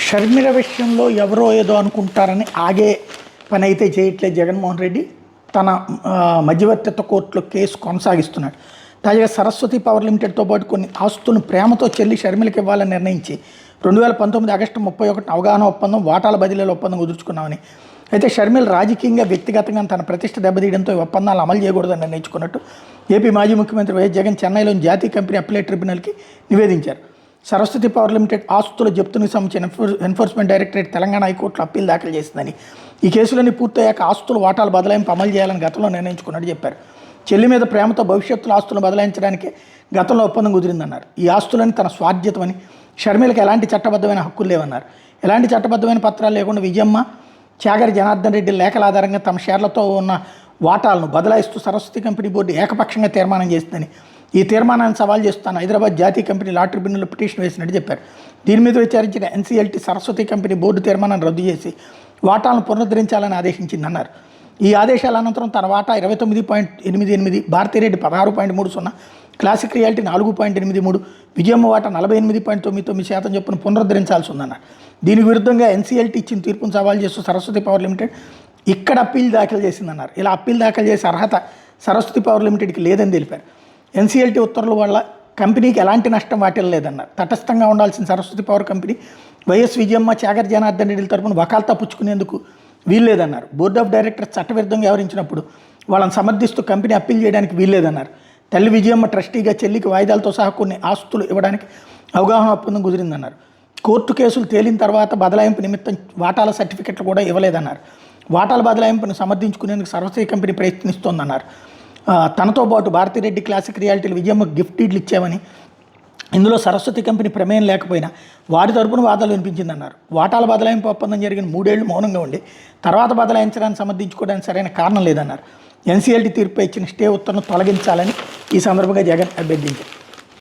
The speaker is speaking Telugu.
షర్మిల విషయంలో ఎవరో ఏదో అనుకుంటారని ఆగే పని అయితే చేయట్లేదు జగన్మోహన్ రెడ్డి. తన మధ్యవర్తిత్వ కోర్టులో కేసు కొనసాగిస్తున్నాడు. తాజాగా సరస్వతి పవర్ లిమిటెడ్తో పాటు కొన్ని ఆస్తులను ప్రేమతో చెల్లి షర్మిలకి ఇవ్వాలని నిర్ణయించి 2019 ఆగస్టు 31 అవగాహన ఒప్పందం, వాటాల బదిలీల ఒప్పందం కుదుర్చుకున్నామని, అయితే షర్మిల రాజకీయంగా వ్యక్తిగతంగా తన ప్రతిష్ట దెబ్బతీయడంతో ఈ ఒప్పందాలు అమలు చేయకూడదని నిర్ణయించుకున్నట్టు ఏపీ మాజీ ముఖ్యమంత్రి వైఎస్ జగన్ చెన్నైలోని జాతీయ కంపెనీ అప్లైట్ ట్రిబ్యునల్కి నివేదించారు. సరస్వతి పవర్ లిమిటెడ్ ఆస్తుల జప్తునికి సంబంధించిన ఎన్ఫోర్స్మెంట్ డైరెక్టరేట్ తెలంగాణ హైకోర్టులో అప్పీల్ దాఖలు చేసిందని, ఈ కేసులన్నీ పూర్తయ్యాక ఆస్తుల వాటాల బదలాయింపు అమలు చేయాలని గతంలో నిర్ణయించుకున్నట్టు చెప్పారు. చెల్లి మీద ప్రేమతో భవిష్యత్తులో ఆస్తులను బదలాయించడానికి గతంలో ఒప్పందం కుదిరిందన్నారు. ఈ ఆస్తులని తన స్వాధ్యతమని, షర్మిలకు ఎలాంటి చట్టబద్ధమైన హక్కులు లేవన్నారు. ఎలాంటి చట్టబద్ధమైన పత్రాలు లేకుండా విజయమ్మ, చాగరి జనార్దన్ రెడ్డి లేఖల ఆధారంగా తమ షేర్లతో ఉన్న వాటాలను బదలాయిస్తూ సరస్వతి కంపెనీ బోర్డు ఏకపక్షంగా తీర్మానం చేసిందని, ఈ తీర్మానాన్ని సవాల్ చేస్తాను హైదరాబాద్ జాతీయ కంపెనీ లా ట్రిబ్యునల్లో పిటిషన్ వేసినట్టు చెప్పారు. దీని మీద విచారించిన ఎన్సీఎల్టీ సరస్వతి కంపెనీ బోర్డు తీర్మానాన్ని రద్దు చేసి వాటాలను పునరుద్ధరించాలని ఆదేశించిందన్నారు. ఈ ఆదేశాల అనంతరం తన వాటా 29.88, భారతీరెడ్డి 16.30, క్లాసిక్ రియాలిటీ 4.83, విజయమ్మ వాటా 48.99% చొప్పున పునరుద్ధరించాల్సి ఉందన్నారు. దీనికి విరుద్ధంగా ఎన్సీఎల్టీ ఇచ్చిన తీర్పును సవాల్ చేస్తూ సరస్వతి పవర్ లిమిటెడ్ ఇక్కడ అప్పీల్ దాఖలు చేసిందన్నారు. ఇలా అప్పీల్ దాఖలు చేసే అర్హత సరస్వతి పవర్ లిమిటెడ్కి లేదని తెలిపారు. ఎన్సీఎల్టీ ఉత్తర్వుల వల్ల కంపెనీకి ఎలాంటి నష్టం వాటిల్లలేదన్నారు. తటస్థంగా ఉండాల్సిన సరస్వతి పవర్ కంపెనీ వైఎస్ విజయమ్మ, చాగరి జనార్దన్ రెడ్డిల తరపున వకాల్తా పుచ్చుకునేందుకు వీల్లేదన్నారు. బోర్డ్ ఆఫ్ డైరెక్టర్స్ చట్టవిరుద్ధంగా వ్యవహరించినప్పుడు వాళ్ళని సమర్థిస్తూ కంపెనీ అప్పీల్ చేయడానికి వీల్లేదన్నారు. తల్లి విజయమ్మ ట్రస్టీగా చెల్లికి వాయిదాలతో సహా కొన్ని ఆస్తులు ఇవ్వడానికి అవగాహన ఒప్పందం కుదిరిందన్నారు. కోర్టు కేసులు తేలిన తర్వాత బదలాయింపు నిమిత్తం వాటాల సర్టిఫికెట్లు కూడా ఇవ్వలేదన్నారు. వాటాల బదలాయింపును సమర్థించుకునేందుకు సరస్వతి కంపెనీ ప్రయత్నిస్తోందన్నారు. తనతో పాటు భారతీరెడ్డి, క్లాసిక్ రియాలిటీలు విజయమ్మకు గిఫ్ట్ డీడ్లు ఇచ్చామని, ఇందులో సరస్వతి కంపెనీ ప్రమేయం లేకపోయినా వారి తరపున వాదాలు వినిపించిందన్నారు. వాటాల బదలాయింపు ఒప్పందం జరిగిన 3 ఏళ్లు మౌనంగా ఉండి తర్వాత బదలాయించడానికి సమర్థించుకోవడానికి సరైన కారణం లేదన్నారు. ఎన్సీఎల్టీ తీర్పు ఇచ్చిన స్టే ఉత్తర్వును తొలగించాలని ఈ సందర్భంగా జగన్ అభ్యర్థించారు.